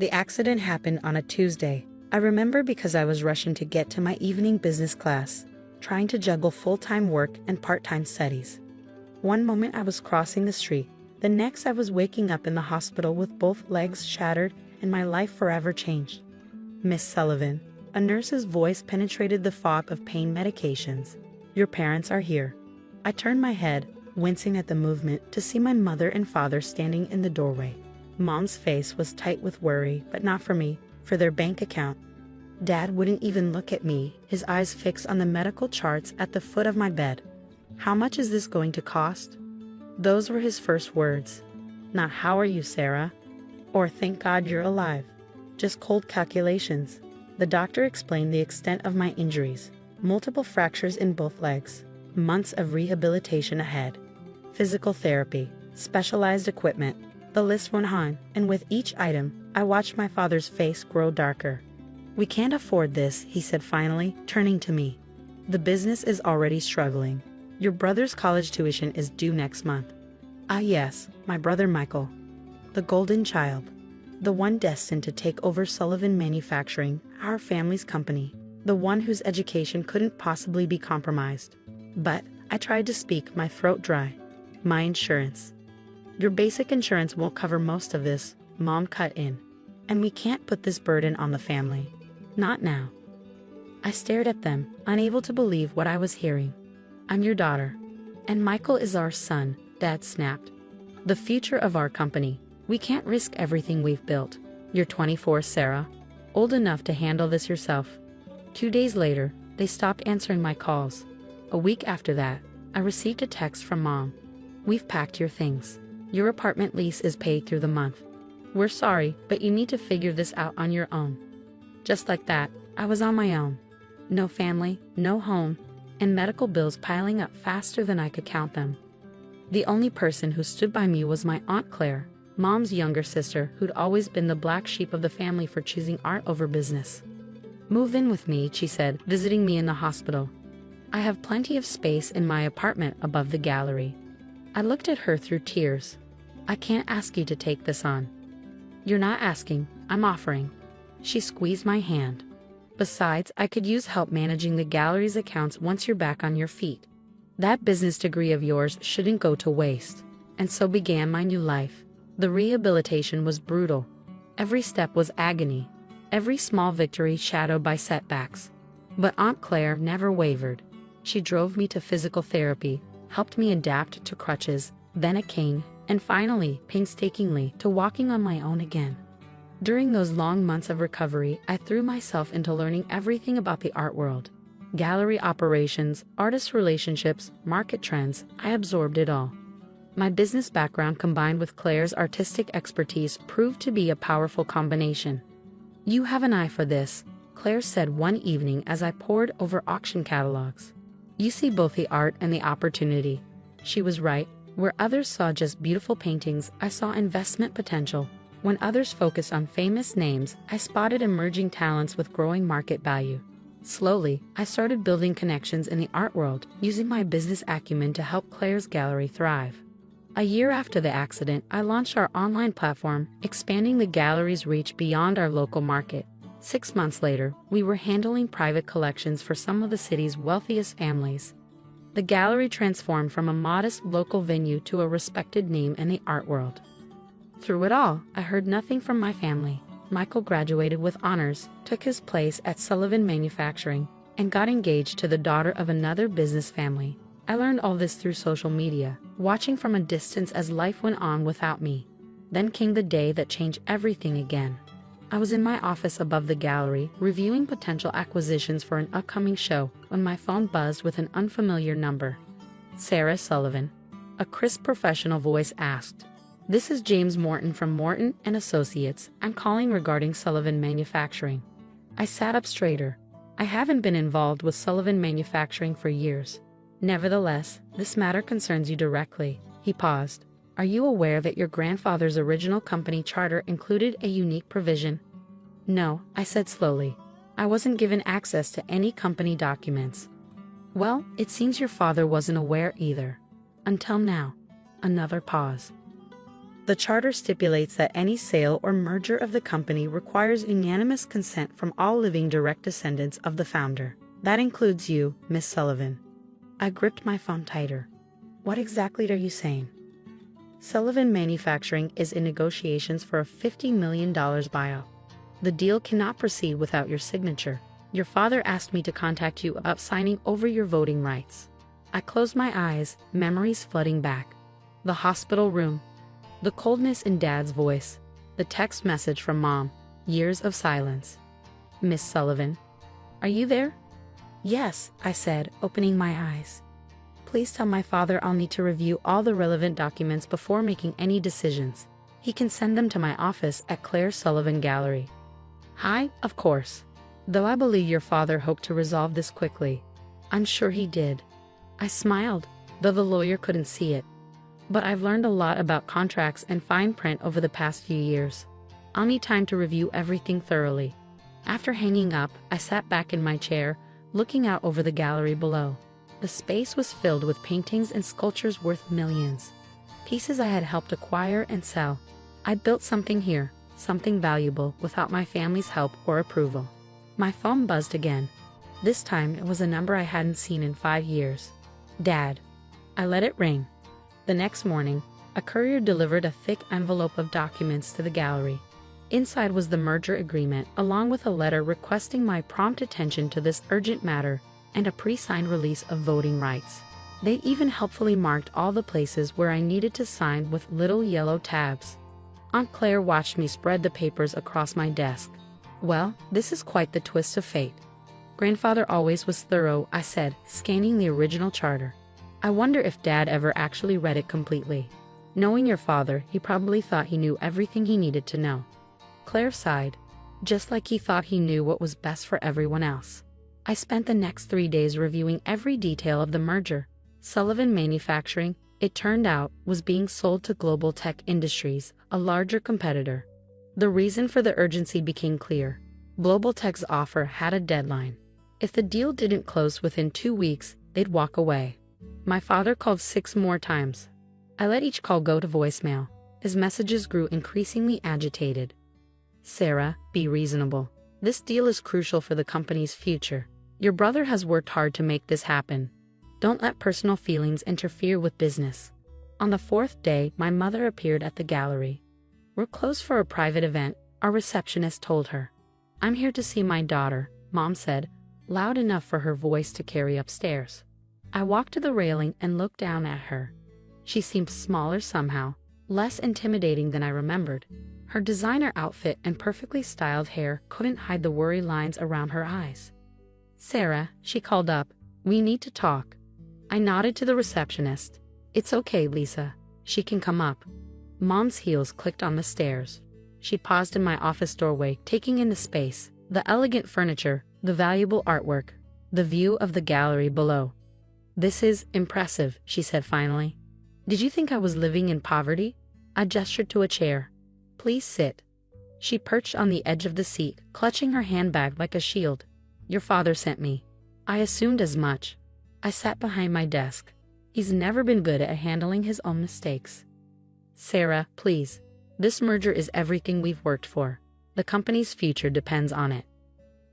The accident happened on a Tuesday. I remember because I was rushing to get to my evening business class, trying to juggle full-time work and part-time studies. One moment I was crossing the street, the next I was waking up in the hospital with both legs shattered and my life forever changed. "Miss Sullivan," a nurse's voice penetrated the fog of pain medications. "Your parents are here." I turned my head, wincing at the movement, to see my mother and father standing in the doorway. Mom's face was tight with worry, but not for me, for their bank account. Dad wouldn't even look at me, his eyes fixed on the medical charts at the foot of my bed. "How much is this going to cost?" Those were his first words. Not "How are you, Sarah?" or "Thank God you're alive." Just cold calculations. The doctor explained the extent of my injuries. Multiple fractures in both legs. Months of rehabilitation ahead. Physical therapy. Specialized equipment. The list went on, and with each item, I watched my father's face grow darker. "We can't afford this," he said finally, turning to me. "The business is already struggling. Your brother's college tuition is due next month." Ah yes, my brother Michael. The golden child. The one destined to take over Sullivan Manufacturing, our family's company. The one whose education couldn't possibly be compromised. But I tried to speak, my throat dry. "My insurance." "Your basic insurance won't cover most of this," Mom cut in. "And we can't put this burden on the family. Not now." I stared at them, unable to believe what I was hearing. "I'm your daughter. And Michael is our son," Dad snapped. "The future of our company. We can't risk everything we've built. You're 24, Sarah. Old enough to handle this yourself." 2 days later, they stopped answering my calls. A week after that, I received a text from Mom. "We've packed your things. Your apartment lease is paid through the month. We're sorry, but you need to figure this out on your own." Just like that, I was on my own. No family, no home, and medical bills piling up faster than I could count them. The only person who stood by me was my Aunt Claire, Mom's younger sister, who'd always been the black sheep of the family for choosing art over business. "Move in with me," she said, visiting me in the hospital. "I have plenty of space in my apartment above the gallery." I looked at her through tears. "I can't ask you to take this on." "You're not asking, I'm offering." She squeezed my hand. "Besides, I could use help managing the gallery's accounts once you're back on your feet. That business degree of yours shouldn't go to waste." And so began my new life. The rehabilitation was brutal. Every step was agony. Every small victory shadowed by setbacks. But Aunt Claire never wavered. She drove me to physical therapy, helped me adapt to crutches, then a cane, and finally, painstakingly, to walking on my own again. During those long months of recovery, I threw myself into learning everything about the art world. Gallery operations, artist relationships, market trends, I absorbed it all. My business background combined with Claire's artistic expertise proved to be a powerful combination. "You have an eye for this," Claire said one evening as I pored over auction catalogs. "You see both the art and the opportunity." She was right. Where others saw just beautiful paintings, I saw investment potential. When others focused on famous names, I spotted emerging talents with growing market value. Slowly, I started building connections in the art world, using my business acumen to help Claire's gallery thrive. A year after the accident, I launched our online platform, expanding the gallery's reach beyond our local market. 6 months later, we were handling private collections for some of the city's wealthiest families. The gallery transformed from a modest local venue to a respected name in the art world. Through it all, I heard nothing from my family. Michael graduated with honors, took his place at Sullivan Manufacturing, and got engaged to the daughter of another business family. I learned all this through social media, watching from a distance as life went on without me. Then came the day that changed everything again. I was in my office above the gallery, reviewing potential acquisitions for an upcoming show, when my phone buzzed with an unfamiliar number. "Sarah Sullivan," a crisp professional voice asked. "This is James Morton from Morton & Associates. I'm calling regarding Sullivan Manufacturing." I sat up straighter. I haven't been involved with Sullivan Manufacturing for years. "Nevertheless, this matter concerns you directly." He paused. "Are you aware that your grandfather's original company charter included a unique provision?" "No," I said slowly. "I wasn't given access to any company documents." "Well, it seems your father wasn't aware either. Until now." Another pause. The charter stipulates that any sale or merger of the company requires unanimous consent from all living direct descendants of the founder. That includes you, Miss Sullivan. I gripped my phone tighter. What exactly are you saying? Sullivan Manufacturing is in negotiations for a $50 million buyout. The deal cannot proceed without your signature. Your father asked me to contact you about signing over your voting rights. I closed my eyes, memories flooding back. The hospital room. The coldness in Dad's voice. The text message from Mom. Years of silence. Miss Sullivan. Are you there? Yes, I said, opening my eyes. Please tell my father I'll need to review all the relevant documents before making any decisions. He can send them to my office at Claire Sullivan Gallery. Hi, of course. Though I believe your father hoped to resolve this quickly. I'm sure he did. I smiled, though the lawyer couldn't see it. But I've learned a lot about contracts and fine print over the past few years. I'll need time to review everything thoroughly. After hanging up, I sat back in my chair, looking out over the gallery below. The space was filled with paintings and sculptures worth millions. Pieces I had helped acquire and sell. I'd built something here, something valuable, without my family's help or approval. My phone buzzed again. This time it was a number I hadn't seen in 5 years. Dad. I let it ring. The next morning, a courier delivered a thick envelope of documents to the gallery. Inside was the merger agreement, along with a letter requesting my prompt attention to this urgent matter, and a pre-signed release of voting rights. They even helpfully marked all the places where I needed to sign with little yellow tabs. Aunt Claire watched me spread the papers across my desk. Well, this is quite the twist of fate. Grandfather always was thorough, I said, scanning the original charter. I wonder if Dad ever actually read it completely. Knowing your father, he probably thought he knew everything he needed to know. Claire sighed, just like he thought he knew what was best for everyone else. I spent the next 3 days reviewing every detail of the merger. Sullivan Manufacturing, it turned out, was being sold to Global Tech Industries, a larger competitor. The reason for the urgency became clear. Global Tech's offer had a deadline. If the deal didn't close within 2 weeks, they'd walk away. My father called 6 more times. I let each call go to voicemail. His messages grew increasingly agitated. Sarah, be reasonable. This deal is crucial for the company's future. Your brother has worked hard to make this happen. Don't let personal feelings interfere with business. On the 4th day, my mother appeared at the gallery. We're closed for a private event, our receptionist told her. I'm here to see my daughter, Mom said, loud enough for her voice to carry upstairs. I walked to the railing and looked down at her. She seemed smaller somehow, less intimidating than I remembered. Her designer outfit and perfectly styled hair couldn't hide the worry lines around her eyes. Sarah, she called up, we need to talk. I nodded to the receptionist. It's okay, Lisa. She can come up. Mom's heels clicked on the stairs. She paused in my office doorway, taking in the space, the elegant furniture, the valuable artwork, the view of the gallery below. This is impressive, she said finally. Did you think I was living in poverty? I gestured to a chair. Please sit. She perched on the edge of the seat, clutching her handbag like a shield. Your father sent me. I assumed as much. I sat behind my desk. He's never been good at handling his own mistakes. Sarah, please. This merger is everything we've worked for. The company's future depends on it.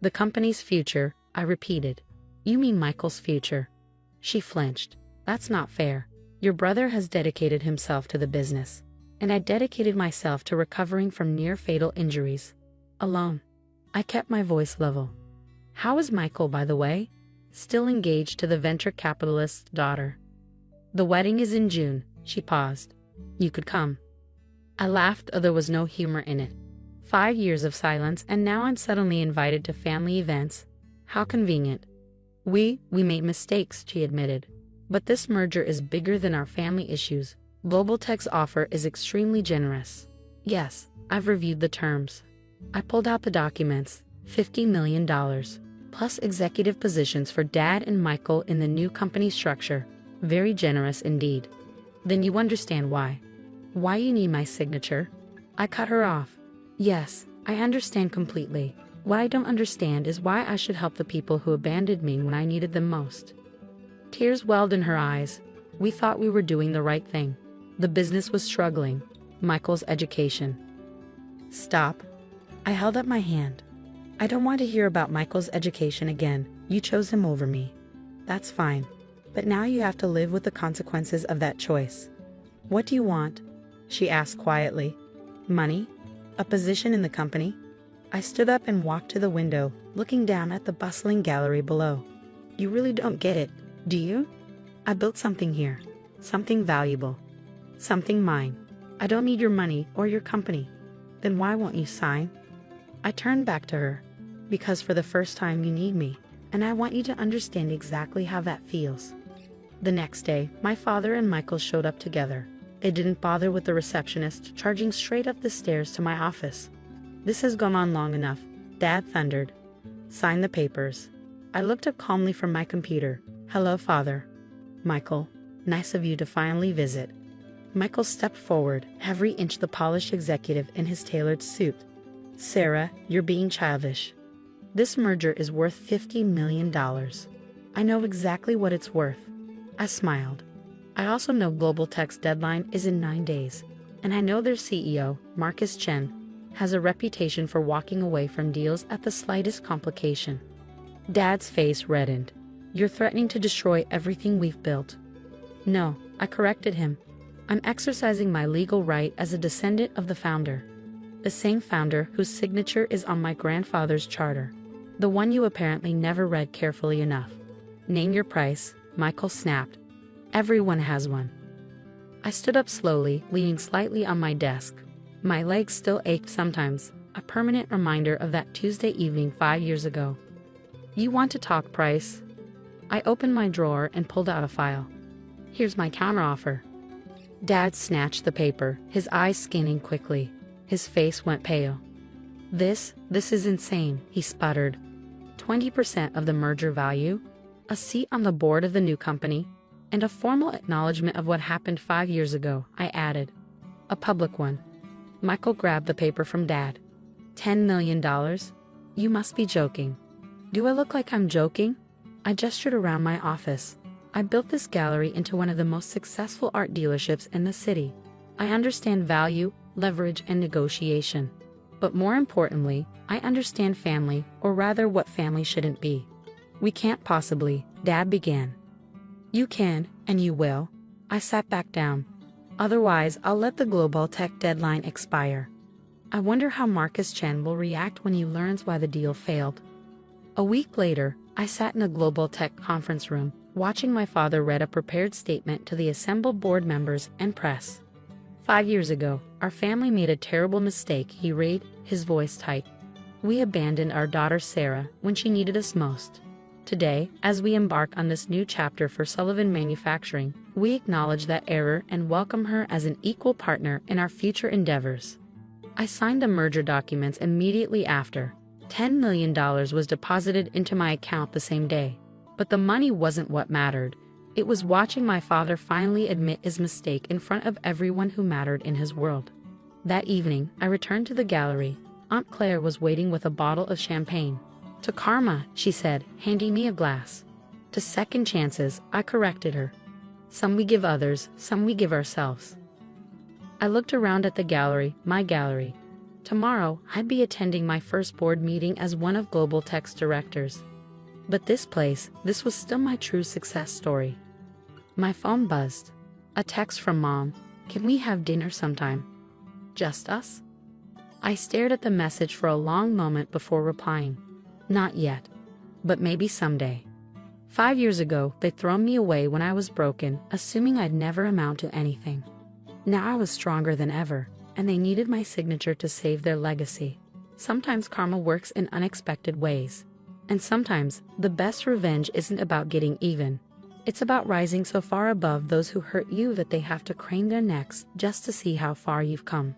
The company's future, I repeated. You mean Michael's future? She flinched. That's not fair. Your brother has dedicated himself to the business, and I dedicated myself to recovering from near-fatal injuries. Alone. I kept my voice level. How is Michael, by the way? Still engaged to the venture capitalist's daughter. The wedding is in June, she paused. You could come. I laughed, though there was no humor in it. 5 years of silence, and now I'm suddenly invited to family events. How convenient. We made mistakes, she admitted. But this merger is bigger than our family issues. Global Tech's offer is extremely generous. Yes, I've reviewed the terms. I pulled out the documents. $50 million. Plus executive positions for Dad and Michael in the new company structure. Very generous indeed. Then you understand why. Why you need my signature? I cut her off. Yes, I understand completely. What I don't understand is why I should help the people who abandoned me when I needed them most. Tears welled in her eyes. We thought we were doing the right thing. The business was struggling. Michael's education. Stop. I held up my hand. I don't want to hear about Michael's education again. You chose him over me. That's fine. But now you have to live with the consequences of that choice. What do you want? She asked quietly. Money? A position in the company? I stood up and walked to the window, looking down at the bustling gallery below. You really don't get it, do you? I built something here. Something valuable. Something mine. I don't need your money or your company. Then why won't you sign? I turned back to her. Because for the first time you need me, and I want you to understand exactly how that feels. The next day, my father and Michael showed up together. They didn't bother with the receptionist, charging straight up the stairs to my office. This has gone on long enough, Dad thundered. Sign the papers. I looked up calmly from my computer. Hello, Father. Michael, nice of you to finally visit. Michael stepped forward, every inch the polished executive in his tailored suit. Sarah, you're being childish. This merger is worth $50 million. I know exactly what it's worth. I smiled. I also know Global Tech's deadline is in 9 days, and I know their CEO, Marcus Chen, has a reputation for walking away from deals at the slightest complication. Dad's face reddened. You're threatening to destroy everything we've built. No, I corrected him. I'm exercising my legal right as a descendant of the founder. The same founder whose signature is on my grandfather's charter. The one you apparently never read carefully enough. Name your price, Michael snapped. Everyone has one. I stood up slowly, leaning slightly on my desk. My legs still ached sometimes, a permanent reminder of that Tuesday evening 5 years ago. You want to talk price? I opened my drawer and pulled out a file. Here's my counteroffer. Dad snatched the paper, his eyes scanning quickly. His face went pale. This is insane, he sputtered. 20% of the merger value, a seat on the board of the new company, and a formal acknowledgement of what happened 5 years ago, I added. A public one. Michael grabbed the paper from Dad. $10 million? You must be joking. Do I look like I'm joking? I gestured around my office. I built this gallery into one of the most successful art dealerships in the city. I understand value, leverage, and negotiation. But more importantly, I understand family, or rather what family shouldn't be. We can't possibly, Dad began. You can, and you will. I sat back down. Otherwise, I'll let the Global Tech deadline expire. I wonder how Marcus Chen will react when he learns why the deal failed. A week later, I sat in a Global Tech conference room, watching my father read a prepared statement to the assembled board members and press. 5 years ago, our family made a terrible mistake, he read, his voice tight. We abandoned our daughter Sarah when she needed us most. Today, as we embark on this new chapter for Sullivan Manufacturing, we acknowledge that error and welcome her as an equal partner in our future endeavors. I signed the merger documents immediately after. $10 million was deposited into my account the same day. But the money wasn't what mattered. It was watching my father finally admit his mistake in front of everyone who mattered in his world. That evening, I returned to the gallery. Aunt Claire was waiting with a bottle of champagne. To karma, she said, handing me a glass. To second chances, I corrected her. Some we give others, some we give ourselves. I looked around at the gallery, my gallery. Tomorrow, I'd be attending my first board meeting as one of Global Tech's directors. But this was still my true success story. My phone buzzed. A text from Mom. Can we have dinner sometime? Just us? I stared at the message for a long moment before replying. Not yet. But maybe someday. 5 years ago, they'd thrown me away when I was broken, assuming I'd never amount to anything. Now I was stronger than ever, and they needed my signature to save their legacy. Sometimes karma works in unexpected ways. And sometimes, the best revenge isn't about getting even. It's about rising so far above those who hurt you that they have to crane their necks just to see how far you've come.